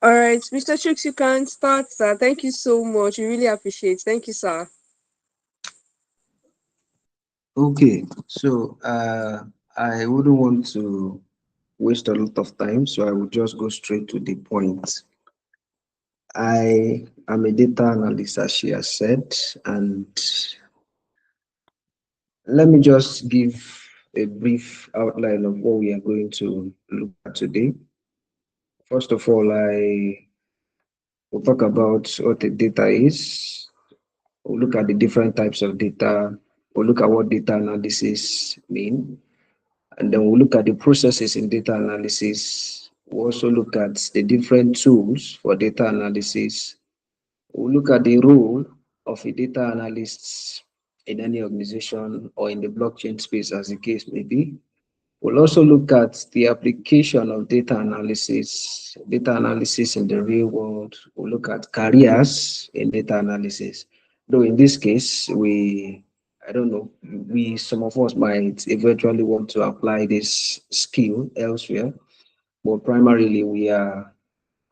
All right, Mr. Chooks, you can start, sir. Thank you so much. We really appreciate. Thank you, sir. Okay, so I wouldn't want to waste a lot of time, so I will just go straight to the point. I am a data analyst, as she has said, and let me just give a brief outline of what we are going to look at today. First of all, I will talk about what the data is. We'll look at the different types of data. We'll look at what data analysis mean, and then we'll look at the processes in data analysis. We'll also look at the different tools for data analysis. We'll look at the role of a data analyst in any organization or in the blockchain space, as the case may be. We'll also look at the application of data analysis in the real world. We'll look at careers in data analysis. Though in this case, I don't know, some of us might eventually want to apply this skill elsewhere, but primarily we are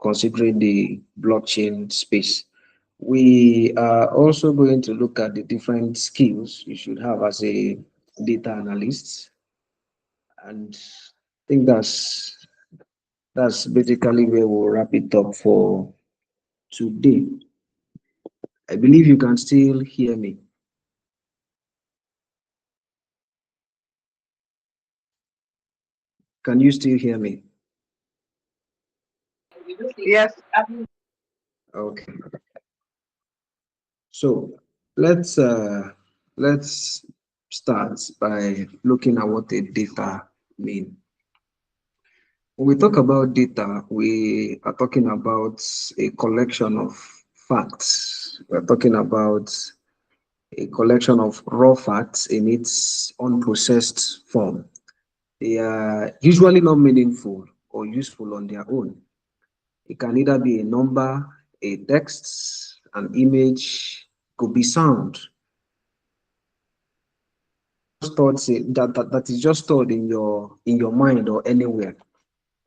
considering the blockchain space. We are also going to look at the different skills you should have as a data analyst, and I think that's basically where we'll wrap it up for today. I believe you can still hear me. Can you still hear me? Yes. Okay. So let's start by looking at what a data mean. When we talk about data, we are talking about a collection of facts. We're talking about a collection of raw facts in its unprocessed form. They are usually not meaningful or useful on their own. It can either be a number, a text, an image, could be sound. That is just stored in your mind or anywhere.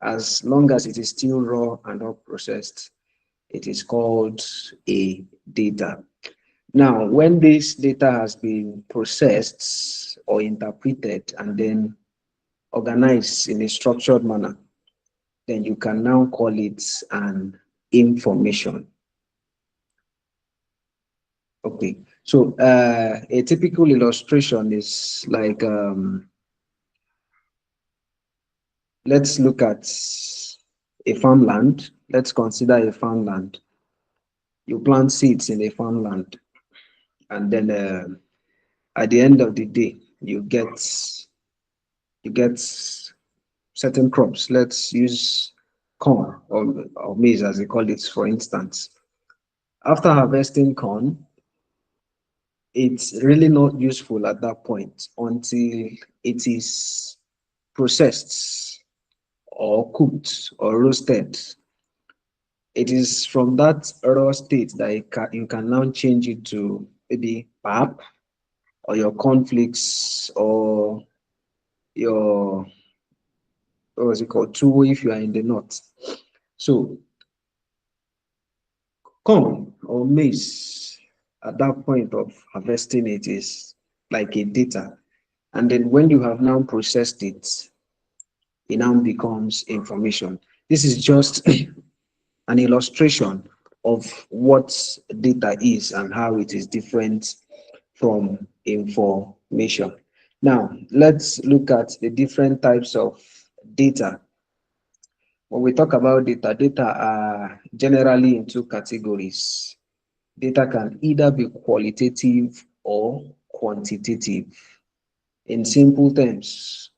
As long as it is still raw and not processed, it is called a data. Now, when this data has been processed or interpreted and then organized in a structured manner, then you can now call it an information. Okay, so a typical illustration is like, let's look at a farmland. Let's consider a farmland. You plant seeds in a farmland, and then at the end of the day, you get certain crops. Let's use corn or maize, as they call it, for instance. After harvesting corn, it's really not useful at that point until it is processed or cooked or roasted. It is from that raw state that you can now change it to maybe pap or your cornflakes or your, what was it called, tuwo if you are in the north. So corn or maize, at that point of harvesting it, is like a data. And then when you have now processed it, it now becomes information. This is just an illustration of what data is and how it is different from information. Now, let's look at the different types of data. When we talk about data are generally in two categories. Data can either be qualitative or quantitative. In simple terms,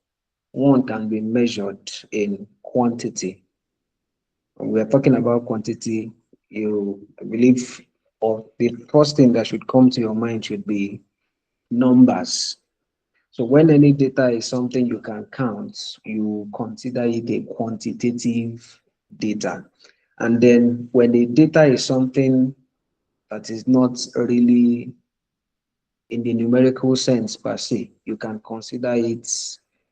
one can be measured in quantity. When we are talking about quantity, I believe, or the first thing that should come to your mind should be numbers. So when any data is something you can count, you consider it a quantitative data. And then when the data is something that is not really in the numerical sense per se, you can consider it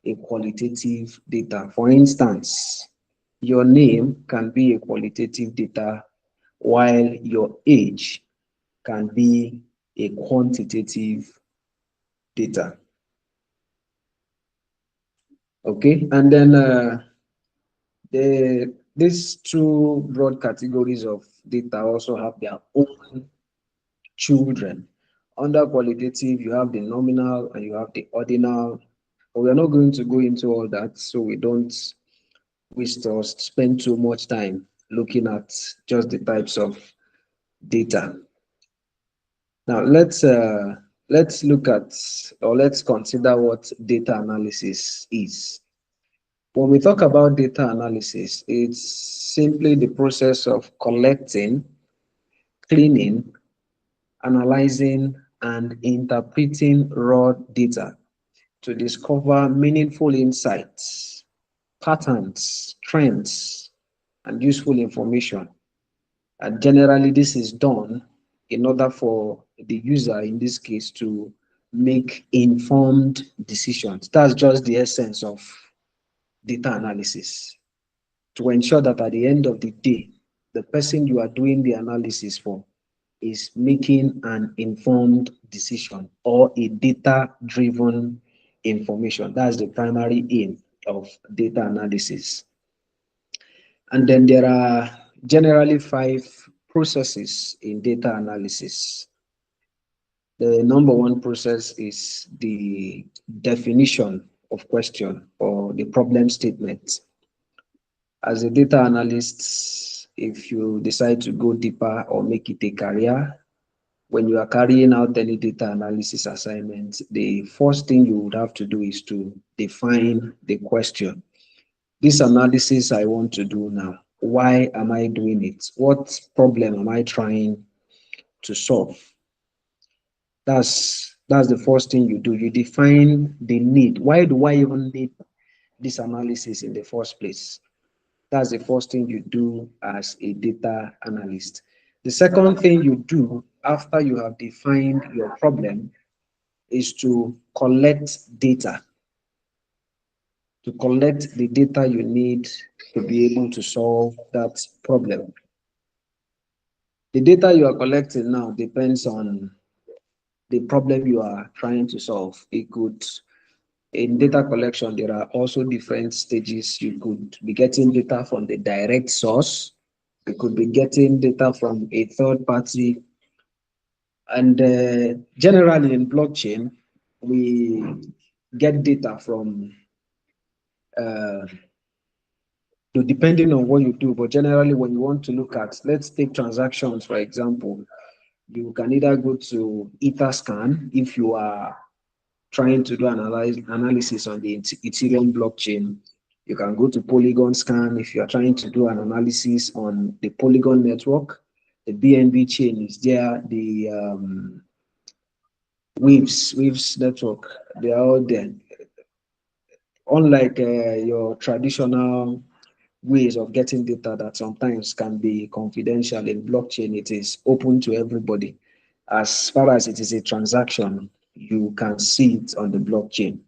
a qualitative data. For instance, Your name can be a qualitative data, while your age can be a quantitative data. Okay, and then these two broad categories of data also have their own children. Under qualitative, you have the nominal and you have the ordinal. But we are not going to go into all that, so we don't waste or spend too much time looking at just the types of data. Now let's look at, or let's consider what data analysis is. When we talk about data analysis, it's simply the process of collecting, cleaning, analyzing, and interpreting raw data to discover meaningful insights, patterns, trends, and useful information. And generally, this is done in order for the user, in this case, to make informed decisions. That's just the essence of data analysis, to ensure that at the end of the day, the person you are doing the analysis for is making an informed decision or a data-driven information. That's the primary aim of data analysis. And then there are generally five processes in data analysis. The number one process is the definition of question or the problem statement. As a data analyst, if you decide to go deeper or make it a career, when you are carrying out any data analysis assignment, the first thing you would have to do is to define the question. This analysis I want to do now, why am I doing it? What problem am I trying to solve? That's the first thing you do. You define the need. Why do I even need this analysis in the first place? That's the first thing you do as a data analyst. The second thing you do after you have defined your problem is to collect data, to collect the data you need to be able to solve that problem. The data you are collecting now depends on the problem you are trying to solve. It could, in data collection, there are also different stages. You could be getting data from the direct source. You could be getting data from a third party. And generally in blockchain, we get data from, uh, depending on what you do, but generally when you want to look at, let's take transactions, for example, you can either go to Etherscan if you are trying to do analysis on the Ethereum blockchain. You can go to Polygon Scan if you are trying to do an analysis on the Polygon network. The BNB chain is there. The Waves network, they are all there. Unlike your traditional ways of getting data that sometimes can be confidential, in blockchain, it is open to everybody. As far as it is a transaction, you can see it on the blockchain.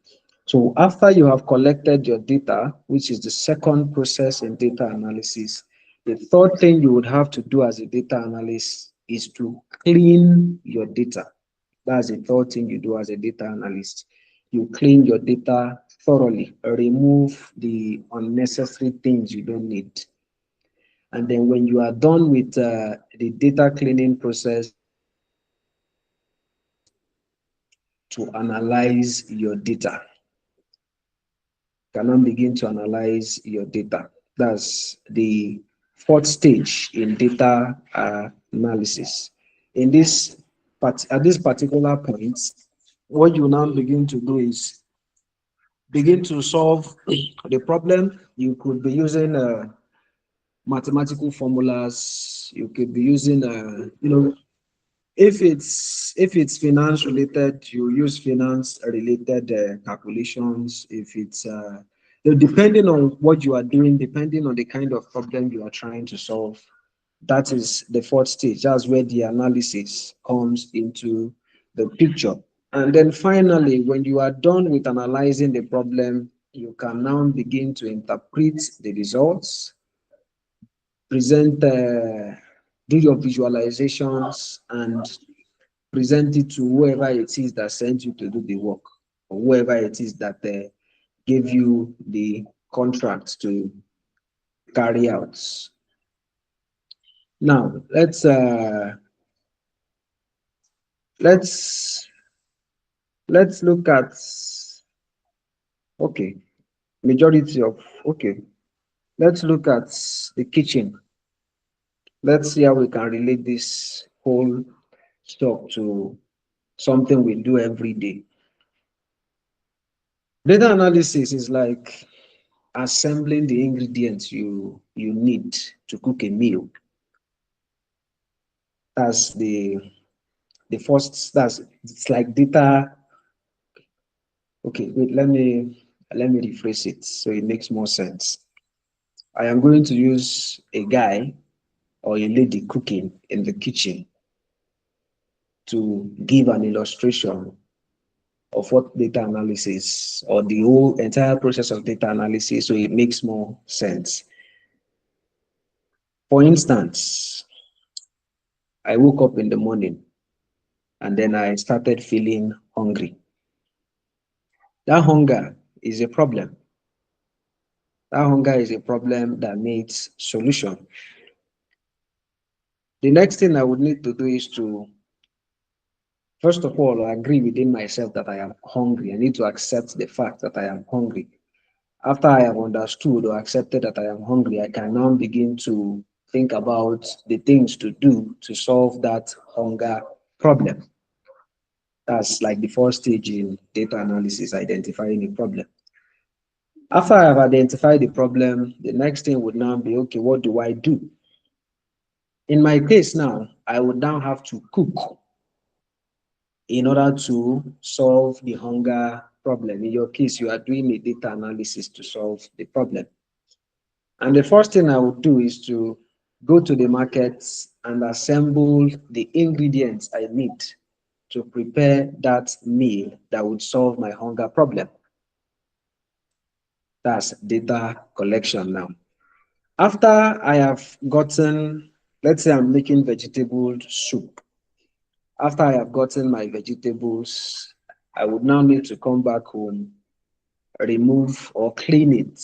So after you have collected your data, which is the second process in data analysis, the third thing you would have to do as a data analyst is to clean your data. That's the third thing you do as a data analyst. You clean your data thoroughly, remove the unnecessary things you don't need. And then when you are done with the data cleaning process, to analyze your data. Can now begin to analyze your data. That's the fourth stage in data analysis. In this at this particular point, what you now begin to do is begin to solve the problem. You could be using mathematical formulas. You could be using, if it's finance related, you use finance related calculations. If it's depending on what you are doing, depending on the kind of problem you are trying to solve, that is the fourth stage. That's where the analysis comes into the picture. And then finally, when you are done with analyzing the problem, you can now begin to interpret the results. present, do your visualizations and present it to whoever it is that sent you to do the work, or whoever it is that gave you the contract to carry out. Now let's let's look at, okay, majority of, okay, let's look at the kitchen. Let's see how we can relate this whole stuff to something we do every day. Data analysis is like assembling the ingredients you need to cook a meal. That's the first, that's, it's like data. Okay, wait, let me rephrase it so it makes more sense. I am going to use a guy or a lady cooking in the kitchen to give an illustration of what data analysis, or the whole entire process of data analysis, so it makes more sense. For instance, I woke up in the morning and then I started feeling hungry. That hunger is a problem. That hunger is a problem that needs solution. The next thing I would need to do is to, first of all, agree within myself that I am hungry. I need to accept the fact that I am hungry. After I have understood or accepted that I am hungry, I can now begin to think about the things to do to solve that hunger problem. That's like the first stage in data analysis, identifying a problem. After I have identified the problem, the next thing would now be, okay, what do I do? In my case now, I would now have to cook in order to solve the hunger problem. In your case, you are doing a data analysis to solve the problem. And the first thing I would do is to go to the markets and assemble the ingredients I need to prepare that meal that would solve my hunger problem. That's data collection now. After I have gotten, let's say I'm making vegetable soup. After I have gotten my vegetables, I would now need to come back home, remove or clean it,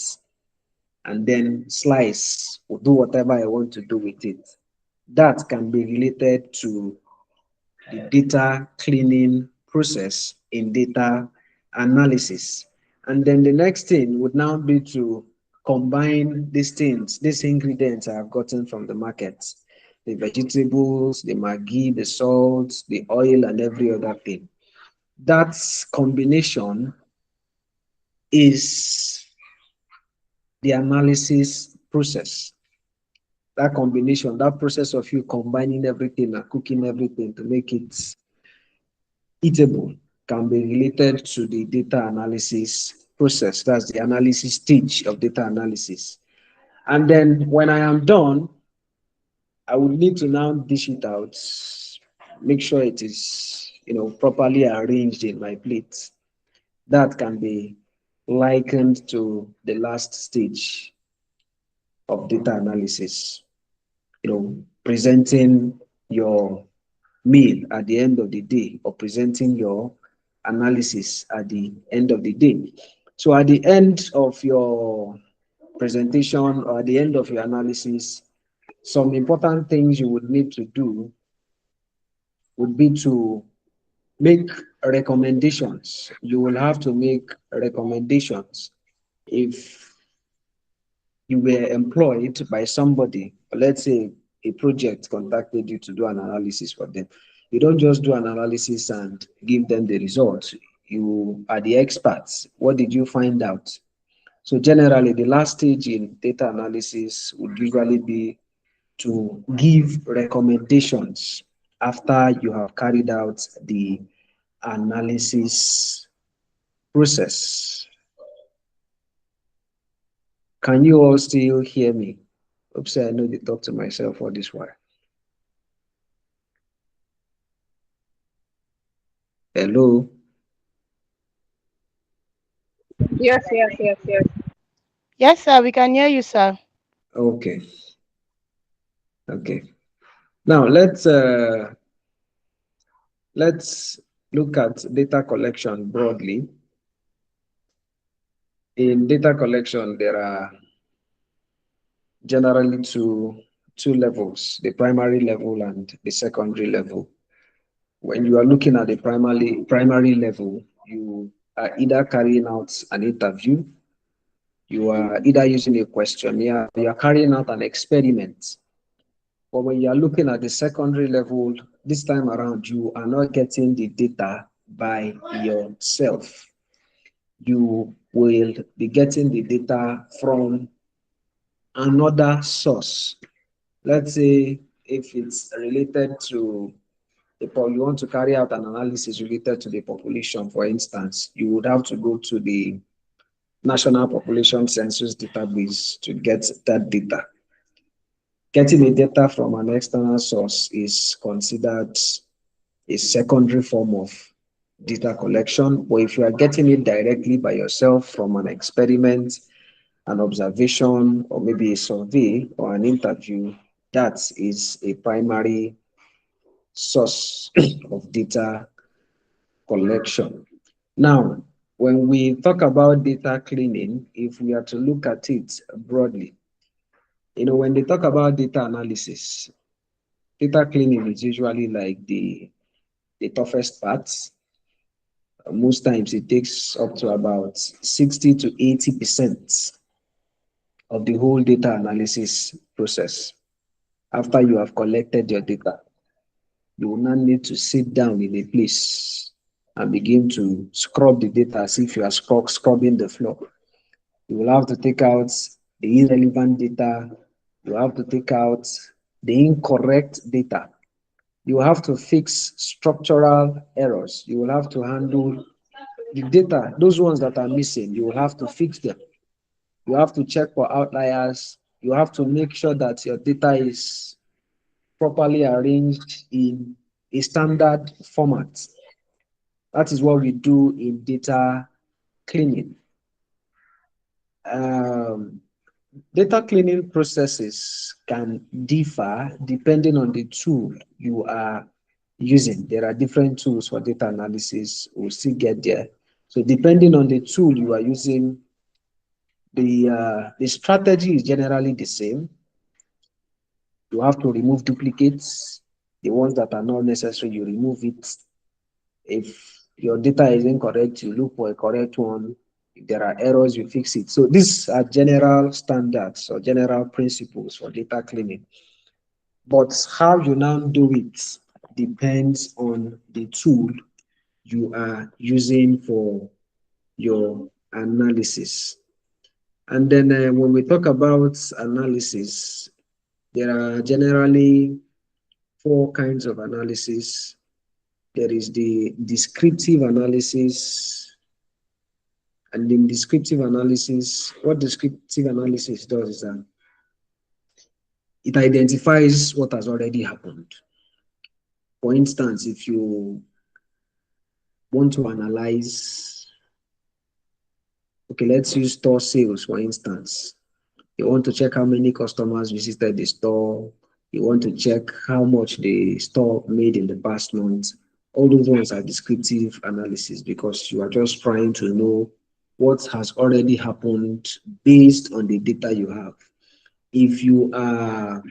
and then slice or do whatever I want to do with it. That can be related to the data cleaning process in data analysis. And then the next thing would now be to combine these things, these ingredients I have gotten from the market, the vegetables, the maggi, the salt, the oil, and every other thing. That combination is the analysis process. That combination, that process of you combining everything and cooking everything to make it eatable, can be related to the data analysis process. That's the analysis stage of data analysis. And then when I am done, I would need to now dish it out, make sure it is, properly arranged in my plate. That can be likened to the last stage of data analysis, presenting your meal at the end of the day, or presenting your analysis at the end of the day. So at the end of your presentation, or at the end of your analysis, some important things you would need to do would be to make recommendations. You will have to make recommendations. If you were employed by somebody, let's say a project contacted you to do an analysis for them, you don't just do an analysis and give them the results. You are the experts. What did you find out? So generally, the last stage in data analysis would usually be to give recommendations after you have carried out the analysis process. Can you all still hear me? Oops, I know they talk to myself all this while. Hello? Yes, sir, we can hear you, sir. Okay. Okay. Now let's look at data collection broadly. In data collection, there are generally two levels, the primary level and the secondary level. When you are looking at the primary level, you are either carrying out an interview, you are either using a questionnaire, you are carrying out an experiment. But when you are looking at the secondary level, this time around, you are not getting the data by yourself. You will be getting the data from another source. Let's say if it's related to you want to carry out an analysis related to the population, for instance, you would have to go to the National Population Census database to get that data. Getting the data from an external source is considered a secondary form of data collection, or if you are getting it directly by yourself from an experiment, an observation, or maybe a survey or an interview, that is a primary source of data collection. Now, when we talk about data cleaning, if we are to look at it broadly, when they talk about data analysis, data cleaning is usually like the toughest part. Most times it takes up to about 60 to 80% of the whole data analysis process. After you have collected your data, you will now need to sit down in a place and begin to scrub the data as if you are scrubbing the floor. You will have to take out the irrelevant data. You have to take out the incorrect data. You have to fix structural errors. You will have to handle the data, those ones that are missing, you will have to fix them. You have to check for outliers. You have to make sure that your data is properly arranged in a standard format. That is what we do in data cleaning. Um, Data cleaning processes can differ depending on the tool you are using. There are different tools for data analysis. We'll still get there. So depending on the tool you are using, the strategy is generally the same. You have to remove duplicates. The ones that are not necessary, you remove it. If your data is incorrect, you look for a correct one. If there are errors, you fix it. So these are general standards or general principles for data cleaning. But how you now do it depends on the tool you are using for your analysis. And then when we talk about analysis, there are generally four kinds of analysis. There is the descriptive analysis. And in descriptive analysis, what descriptive analysis does is that it identifies what has already happened. For instance, if you want to analyze, okay, let's use store sales, for instance. You want to check how many customers visited the store. You want to check how much the store made in the past month. All those ones are descriptive analysis because you are just trying to know what has already happened based on the data you have. If you are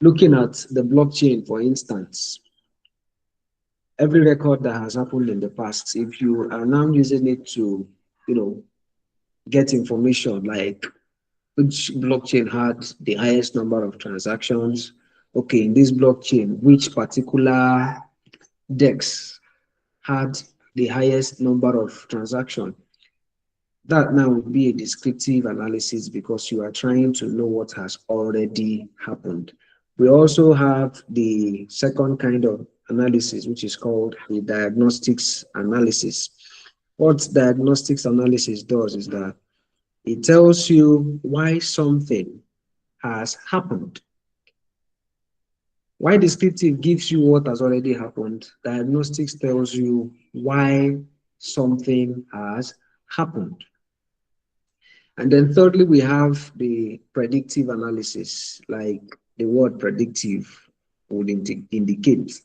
looking at the blockchain, for instance, every record that has happened in the past, if you are now using it to, get information like which blockchain had the highest number of transactions. Okay, in this blockchain, which particular DEX had the highest number of transactions. That now would be a descriptive analysis because you are trying to know what has already happened. We also have the second kind of analysis, which is called the diagnostics analysis. What diagnostics analysis does is that it tells you why something has happened. Why descriptive gives you what has already happened, diagnostics tells you why something has happened. And then thirdly, we have the predictive analysis, like the word predictive would indicate.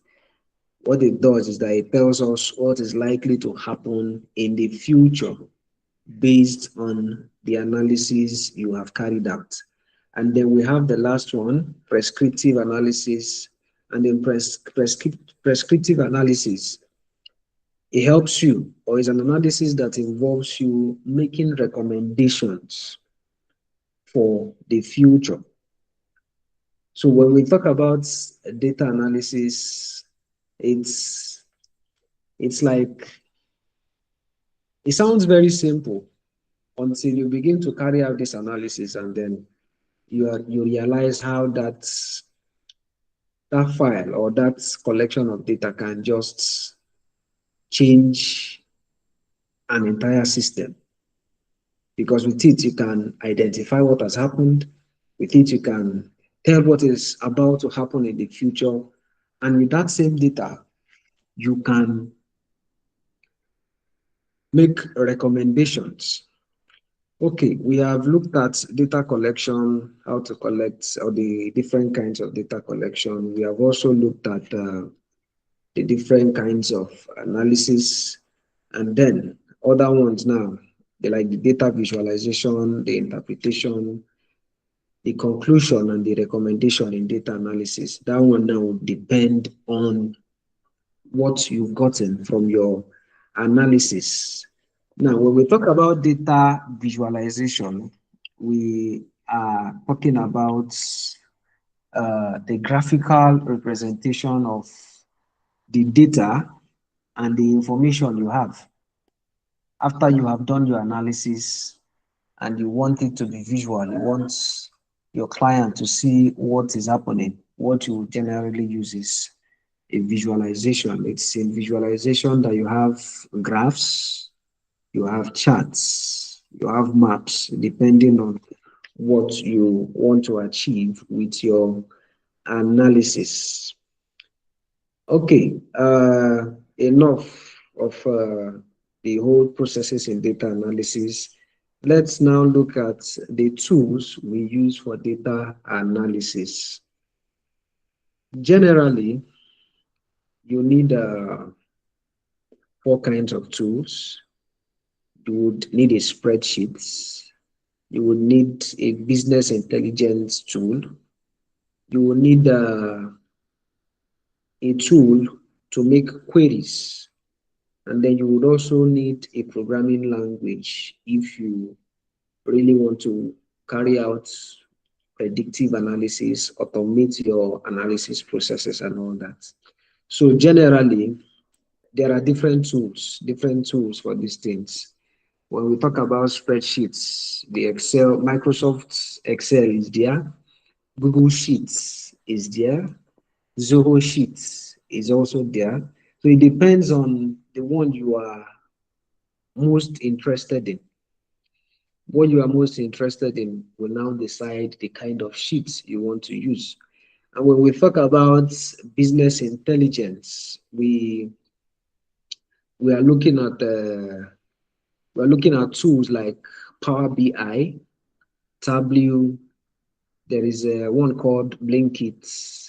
What it does is that it tells us what is likely to happen in the future based on the analysis you have carried out. And then we have the last one, prescriptive analysis. And then prescriptive analysis, it helps you, or is an analysis that involves you making recommendations for the future. So when we talk about data analysis, it's it's like it sounds very simple until you begin to carry out this analysis, and then you realize how that file or that collection of data can just change an entire system. Because with it you can identify what has happened, with it you can tell what is about to happen in the future, and with that same data you can make recommendations. Okay, we have looked at data collection, how to collect, or the different kinds of data collection. We have also looked at the different kinds of analysis, and then other ones now, they like the data visualization, the interpretation, the conclusion, and the recommendation in data analysis. That one now would depend on what you've gotten from your analysis. Now, when we talk about data visualization, we are talking about the graphical representation of the data and the information you have. After you have done your analysis and you want it to be visual, you want your client to see what is happening, what you generally use is a visualization. It's in visualization that you have graphs, you have charts, you have maps, depending on what you want to achieve with your analysis. Okay, enough of the whole processes in data analysis. Let's now look at the tools we use for data analysis. Generally, you need four kinds of tools. You would need a spreadsheet. You would need a business intelligence tool. You will need a tool to make queries. And then you would also need a programming language if you really want to carry out predictive analysis, automate your analysis processes and all that. So generally, there are different tools for these things. When we talk about spreadsheets, the Excel, Microsoft Excel is there, Google Sheets is there, Zoho Sheets is also there. So it depends on the one you are most interested in. What you are most interested in will now decide the kind of sheets you want to use. And when we talk about business intelligence, we are looking at tools like Power BI, Tableau. There is one called Blinkit.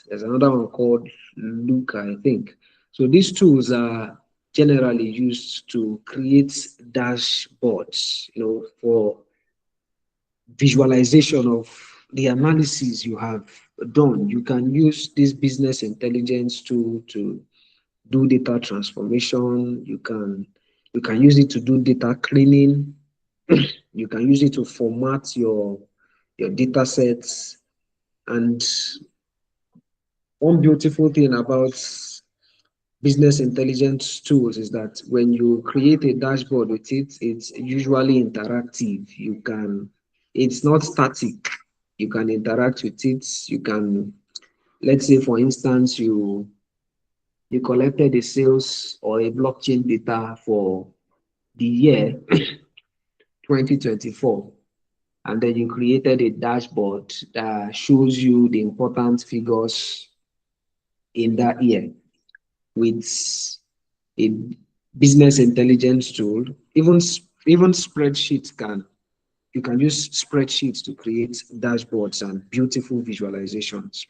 There's another one called Luca, I think. So these tools are generally used to create dashboards, for visualization of the analysis you have done. You can use this business intelligence tool to do data transformation. You can use it to do data cleaning. You can use it to format your data sets. And one beautiful thing about business intelligence tools is that when you create a dashboard with it, it's usually interactive. It's not static. You can interact with it. You can, let's say, for instance, you collected a sales or a blockchain data for the year 2024, and then you created a dashboard that shows you the important figures in that year with a business intelligence tool. Even spreadsheets can You can use spreadsheets to create dashboards and beautiful visualizations.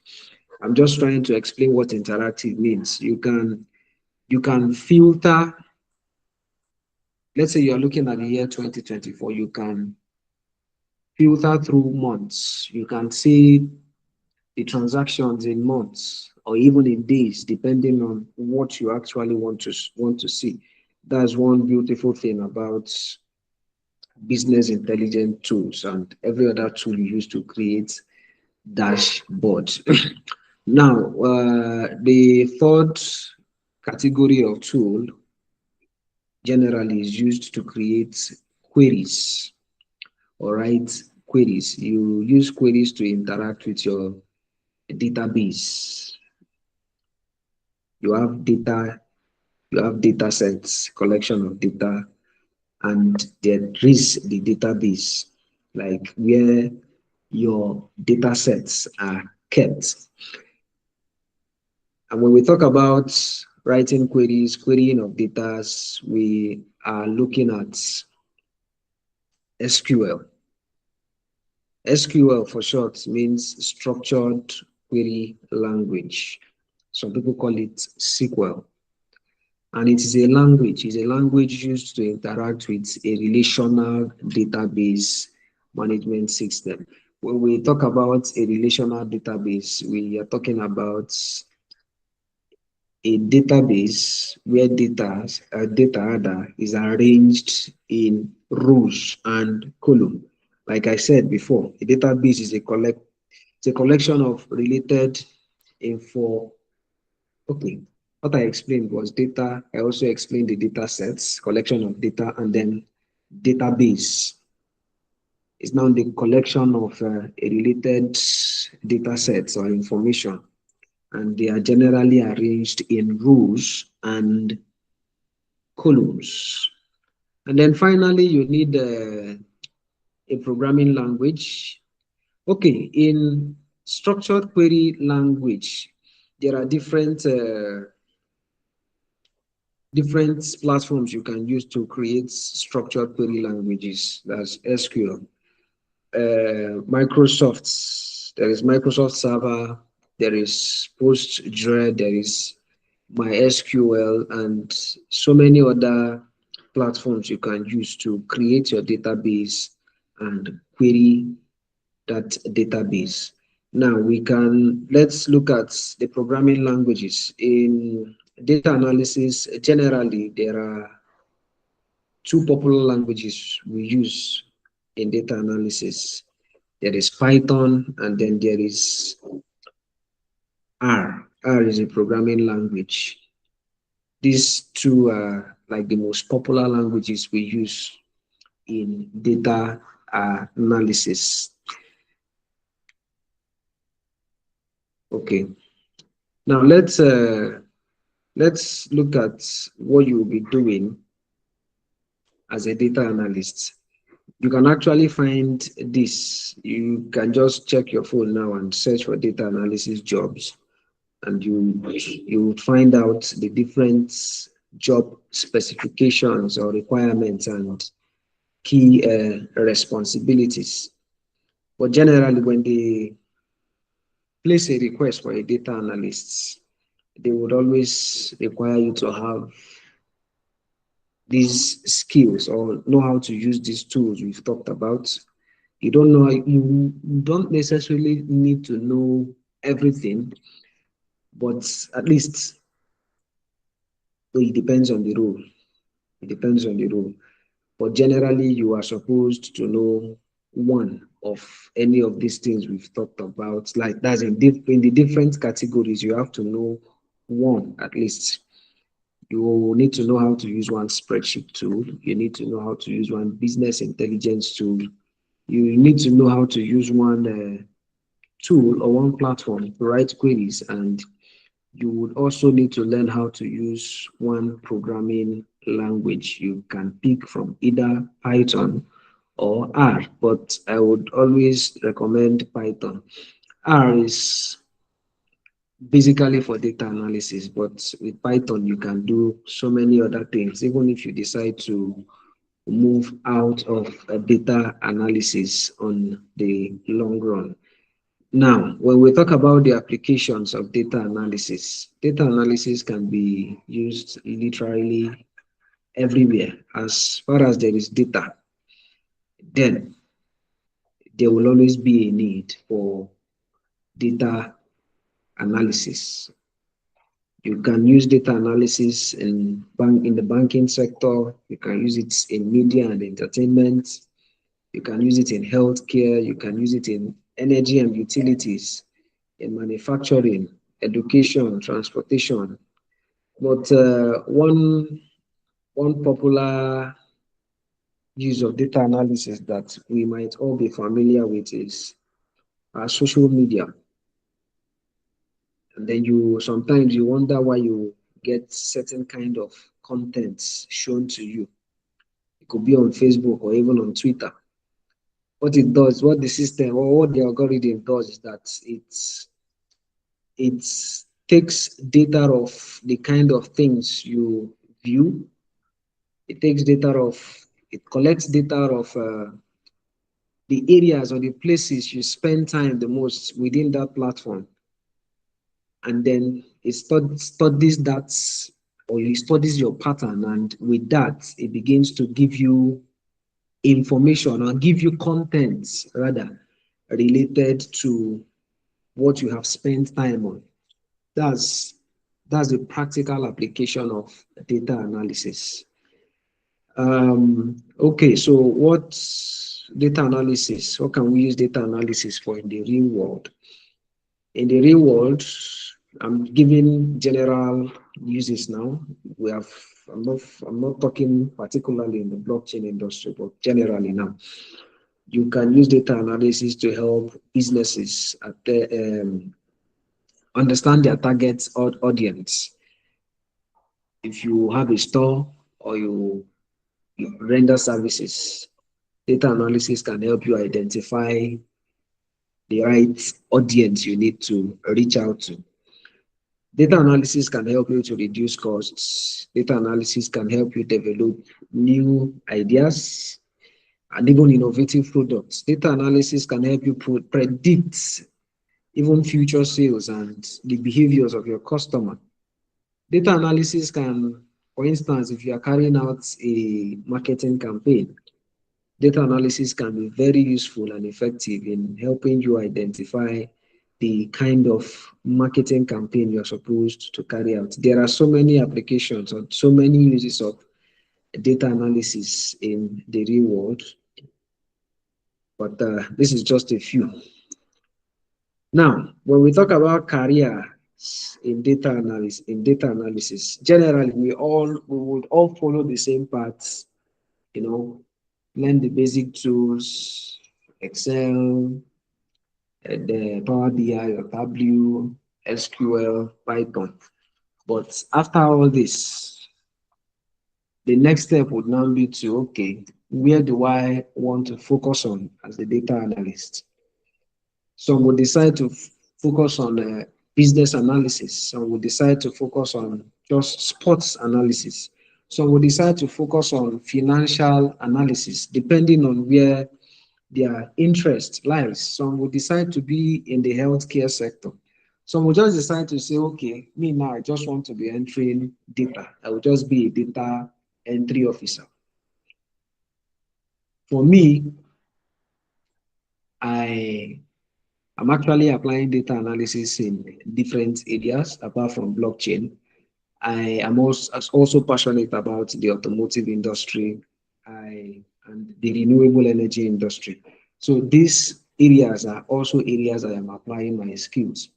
I'm just trying to explain what interactive means. You can filter. Let's say you're looking at the year 2024. You can filter through months. You can see the transactions in months or even in days, depending on what you actually want to see. That's one beautiful thing about business intelligence tools and every other tool you use to create dashboards. Now, the third category of tool generally is used to create queries. All right, queries. You use queries to interact with your database. You have data, you have data sets, collection of data, and there is the database, like where your data sets are kept. And when we talk about writing queries, querying of data, we are looking at SQL. SQL for short means structured query language. Some people call it SQL. And it is a language, used to interact with a relational database management system. When we talk about a relational database, we are talking about a database where data rather is arranged in rows and column. Like I said before, a database is it's a collection of related info. Okay, what I explained was data. I also explained the data sets, collection of data, and then database is now the collection of a related data sets or information, and they are generally arranged in rows and columns. And then finally, you need a programming language. Okay, in structured query language, there are different platforms you can use to create structured query languages. That's SQL. There is Microsoft Server, there is Postgre, there is MySQL, and so many other platforms you can use to create your database and query that database. Now let's look at the programming languages. In data analysis, generally, there are two popular languages we use in data analysis. There is Python and then there is R. R is a programming language. These two are like the most popular languages we use in data analysis. Okay. Now let's look at what you will be doing as a data analyst. You can actually find this. You can just check your phone now and search for data analysis jobs, and you would find out the different job specifications or requirements and key responsibilities. But generally, when they place a request for a data analyst, they would always require you to have these skills or know how to use these tools we've talked about. You don't necessarily need to know everything, but at least it depends on the role. It depends on the role. But generally, you are supposed to know one of any of these things we've talked about. Like that's in the different categories, you have to know one at least. You need to know how to use one spreadsheet tool. You need to know how to use one business intelligence tool. You need to know how to use one tool or one platform to write queries, and you would also need to learn how to use one programming language. You can pick from either Python or R, but I would always recommend Python. R is basically for data analysis, but with Python, you can do so many other things. Even if you decide to move out of data analysis on the long run. Now, when we talk about the applications of data analysis can be used literally everywhere. As far as there is data, then there will always be a need for data analysis. You can use data analysis in the banking sector. You can use it in media and entertainment. You can use it in healthcare. You can use it in energy and utilities, in manufacturing, education, transportation. But one popular use of data analysis that we might all be familiar with is social media. And then you sometimes you wonder why you get certain kind of contents shown to you. It could be on Facebook or even on Twitter. What it does, what the system or what the algorithm does is that it takes data of the kind of things you view. It takes data of it collects data of the areas or the places you spend time the most within that platform, and then it studies that, or it studies your pattern, and with that it begins to give you information or give you content rather related to what you have spent time on. That's that's the practical application of data analysis. Okay, so what's data analysis? What can we use data analysis for in the real world? In the real world, I'm giving general uses now. We have I'm not talking particularly in the blockchain industry, but generally now. You can use data analysis to help businesses understand their target audience. If you have a store or you render services, data analysis can help you identify the right audience you need to reach out to. Data analysis can help you to reduce costs. Data analysis can help you develop new ideas and even innovative products. Data analysis can help you predict even future sales and the behaviors of your customer. Data analysis can, for instance, if you are carrying out a marketing campaign, data analysis can be very useful and effective in helping you identify the kind of marketing campaign you're supposed to carry out. There are so many applications and so many uses of data analysis in the real world, but this is just a few. Now, when we talk about career in data analysis, generally we would all follow the same paths, you know, learn the basic tools, Excel, and Power BI or Tableau, SQL, Python. But after all this, the next step would now be to, okay, where do I want to focus on as a data analyst? Some will decide to focus on business analysis. Some will decide to focus on just sports analysis. Some will decide to focus on financial analysis, depending on where their interest lies. Some will decide to be in the healthcare sector. Some will just decide to say, okay, me now, I just want to be entering data. I will just be a data entry officer. For me, I I'm actually applying data analysis in different areas apart from blockchain. I am also passionate about the automotive industry and the renewable energy industry. So these areas are also areas I am applying my skills.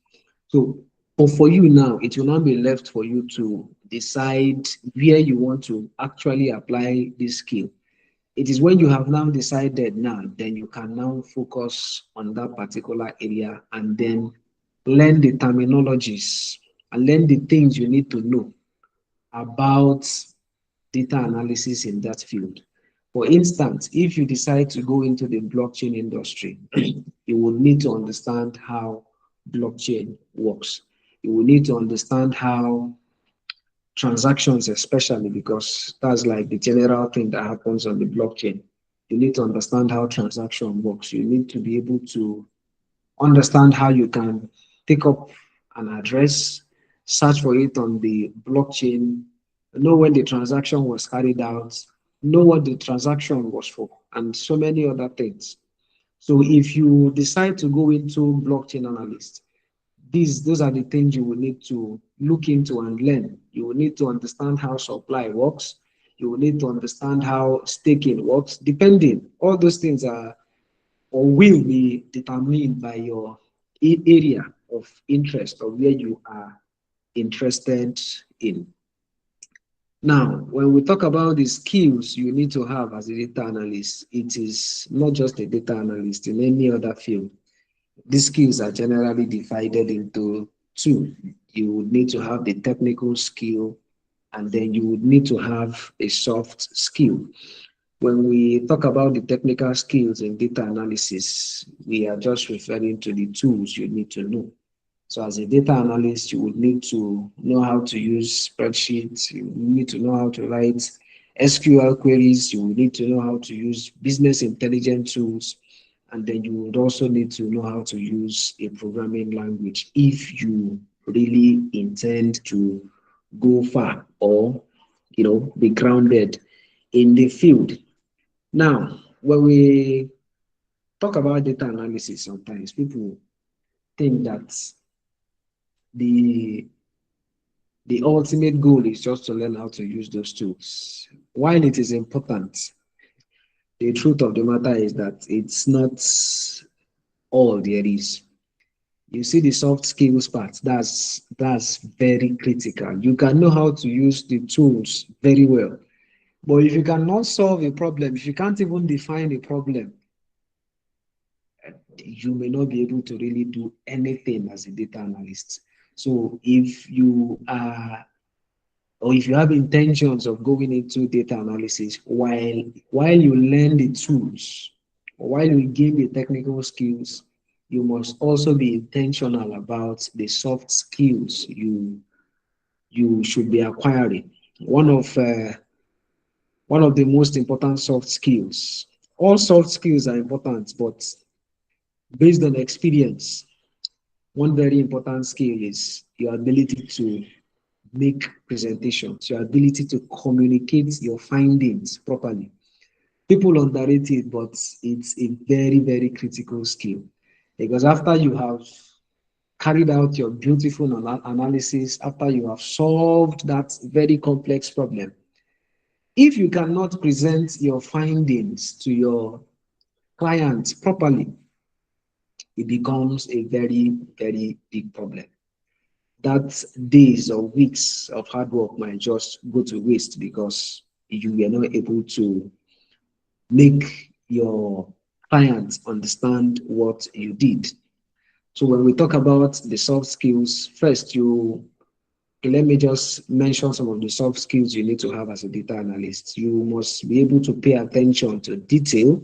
So, but for you now, it will now be left for you to decide where you want to actually apply this skill. It is when you have now decided now, then you can now focus on that particular area and then learn the terminologies and learn the things you need to know about data analysis in that field. For instance, if you decide to go into the blockchain industry, you will need to understand how blockchain works. You will need to understand how transactions, especially because that's like the general thing that happens on the blockchain. You need to understand how transaction works. You need to be able to understand how you can take up an address, search for it on the blockchain, know when the transaction was carried out, know what the transaction was for, and so many other things. So if you decide to go into blockchain analyst, those are the things you will need to look into and learn. You will need to understand how supply works. You will need to understand how staking works. Depending, all those things are or will be determined by your area of interest or where you are interested in. Now, when we talk about the skills you need to have as a data analyst, it is not just a data analyst in any other field. These skills are generally divided into two. You would need to have the technical skill, and then you would need to have a soft skill. When we talk about the technical skills in data analysis, we are just referring to the tools you need to know. So as a data analyst, you would need to know how to use spreadsheets, you need to know how to write SQL queries, you will need to know how to use business intelligence tools, and then you would also need to know how to use a programming language if you really intend to go far or be grounded in the field. Now, when we talk about data analysis, sometimes people think that the the ultimate goal is just to learn how to use those tools. While it is important, the truth of the matter is that it's not all there is. You see the soft skills part, that's very critical. You can know how to use the tools very well, but if you cannot solve a problem, if you can't even define a problem, you may not be able to really do anything as a data analyst. So if you are or if you have intentions of going into data analysis while you learn the tools, or while you gain the technical skills, you must also be intentional about the soft skills you should be acquiring. One of the most important soft skills. All soft skills are important, but based on experience, one very important skill is your ability to make presentations, your ability to communicate your findings properly. People underrate it, but it's a very, very critical skill because after you have carried out your beautiful analysis, after you have solved that very complex problem, if you cannot present your findings to your client properly, it becomes a very, very big problem. That days or weeks of hard work might just go to waste because you were not able to make your clients understand what you did. So when we talk about the soft skills, first let me just mention some of the soft skills you need to have as a data analyst. You must be able to pay attention to detail.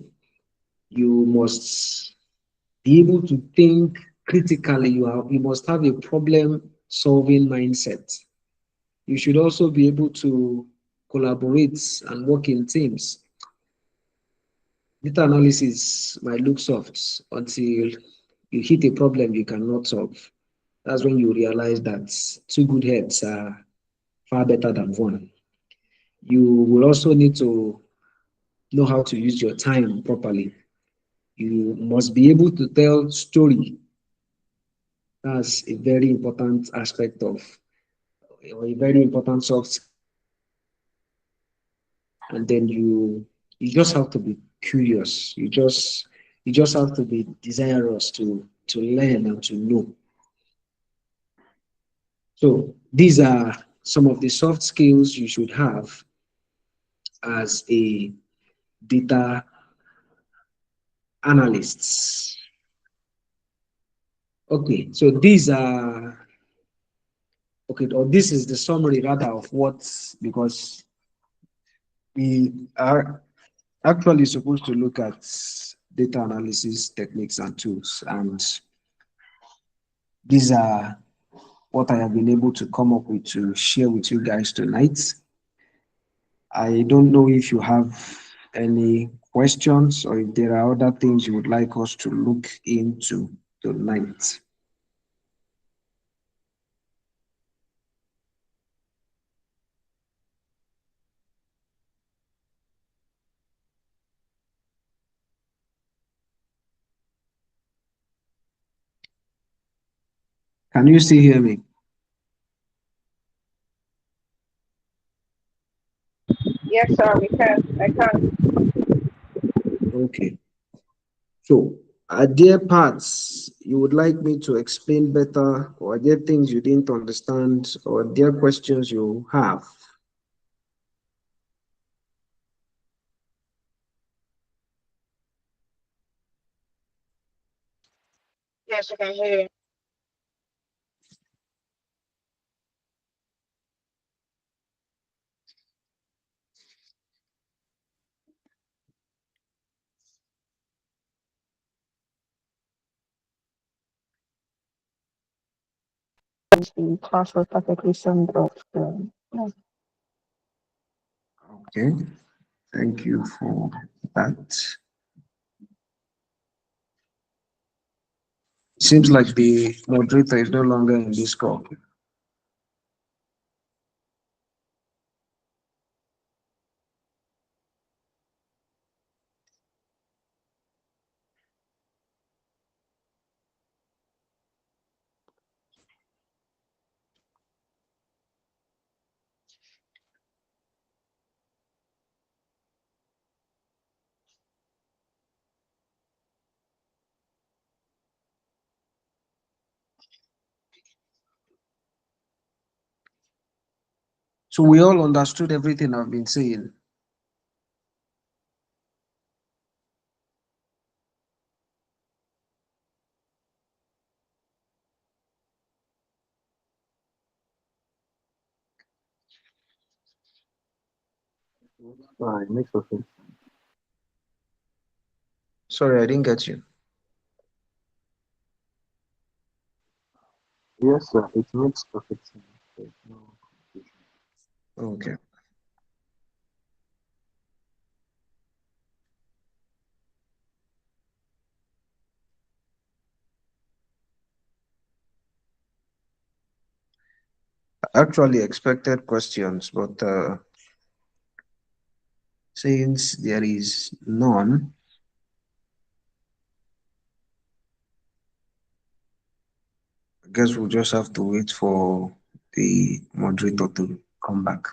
You must be able to think critically. You must have a problem solving mindset. You should also be able to collaborate and work in teams. Data analysis might look soft until you hit a problem you cannot solve. That's when you realize that two good heads are far better than one. You will also need to know how to use your time properly. You must be able to tell story. That's a very important aspect of, or a very important soft. And then you just have to be curious. You just have to be desirous to learn and to know. So these are some of the soft skills you should have as a data analyst. Okay, so these are okay, or this is the summary rather of what, because we are actually supposed to look at data analysis techniques and tools, and these are what I have been able to come up with to share with you guys tonight. I don't know if you have any questions or if there are other things you would like us to look into tonight. Can you still hear me? Yes, sir, we can. I can. Okay. So, are there parts you would like me to explain better, or are there things you didn't understand, or are there questions you have? Yes, I can hear you. The class was perfectly summed up. Yeah. Okay, thank you for that. Seems like the moderator is no longer in this call. So we all understood everything I've been saying. It makes perfect. Sorry, I didn't get you. Yes, sir. It makes perfect sense. There's no confusion. Okay. I actually expected questions, but since there is none, I guess we'll just have to wait for the moderator to come back.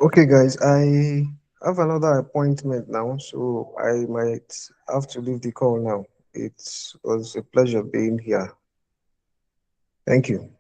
Okay, guys, I have another appointment now, so I might have to leave the call now. It was a pleasure being here. Thank you.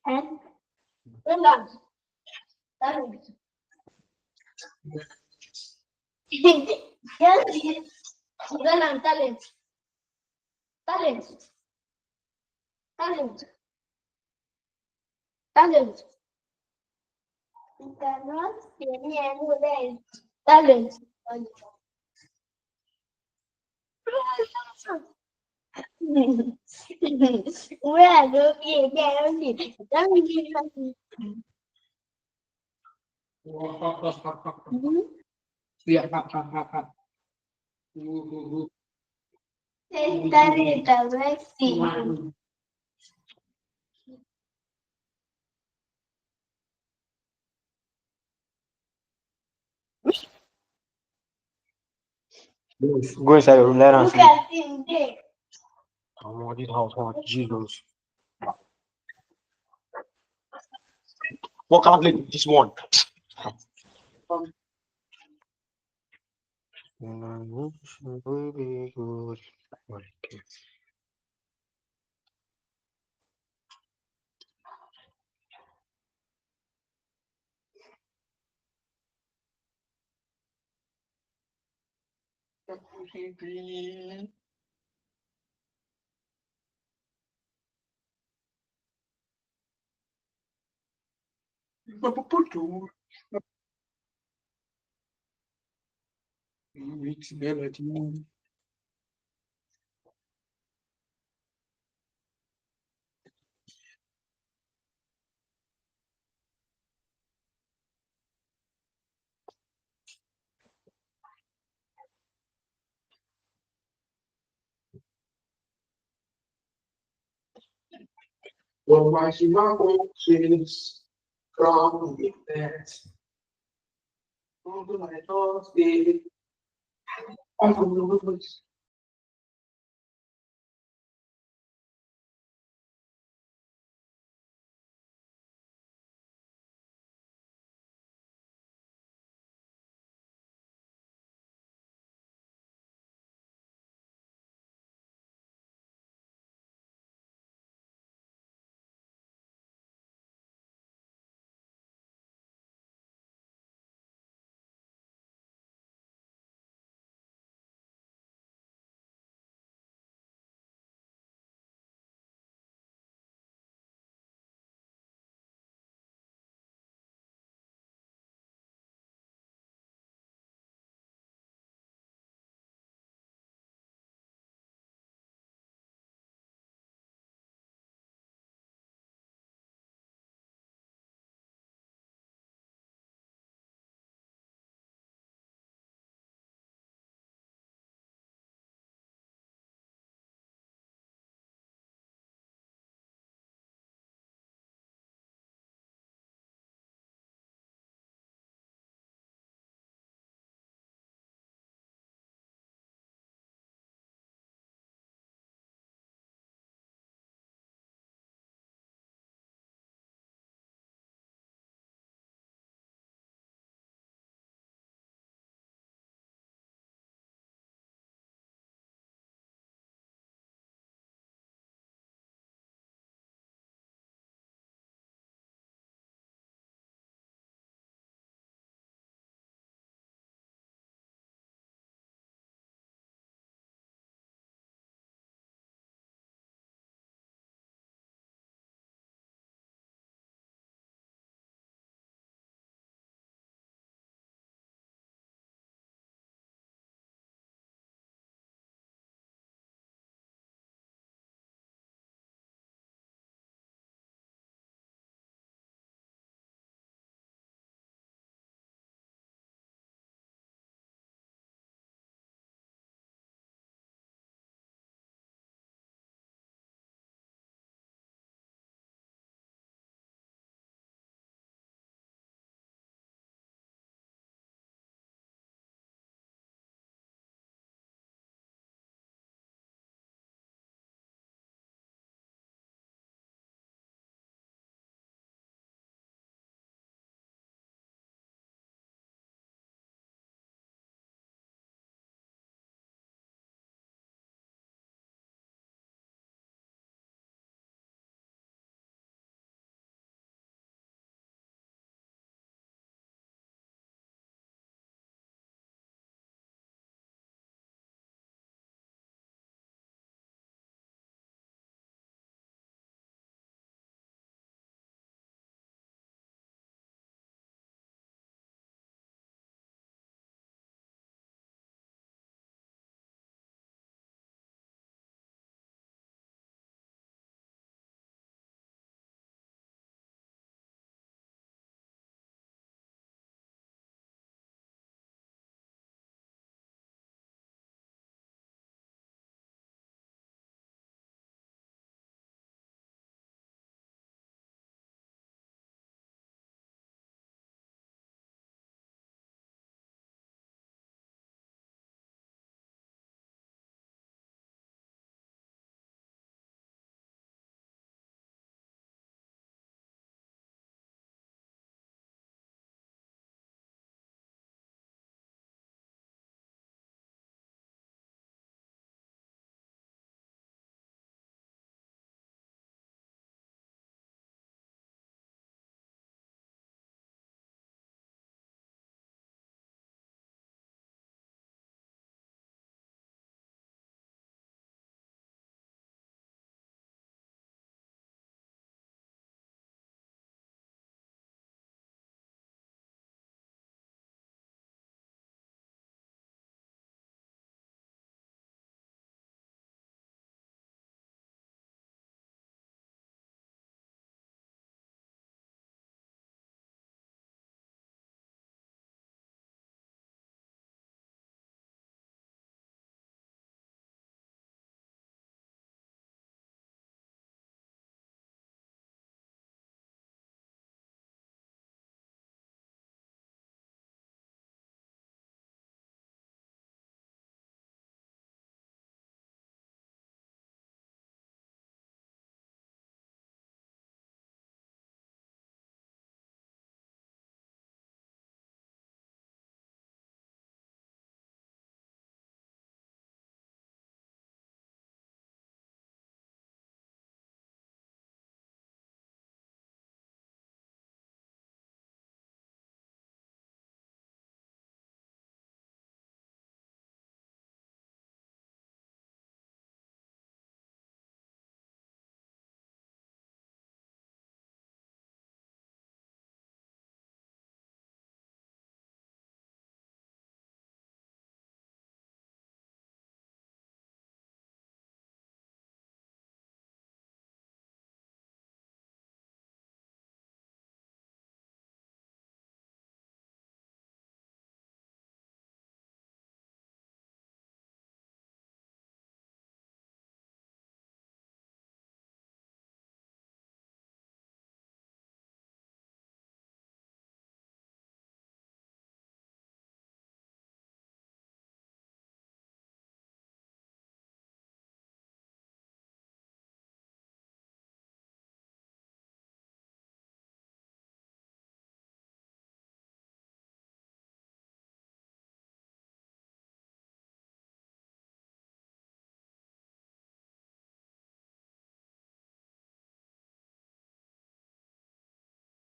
And relevance. Talent. Yes. Relevance. Talent. Talent. Talent. Talent. Cannot any anywhere. Talent. Where do you get it? Let me give you Yeah. talent. Let's see. Go inside your room, let us Look see. at him there. Oh, this house, oh, Jesus. What can't let this one? Baby, good. Okay. Well, why she my kids from the that? Oh, my thoughts, baby.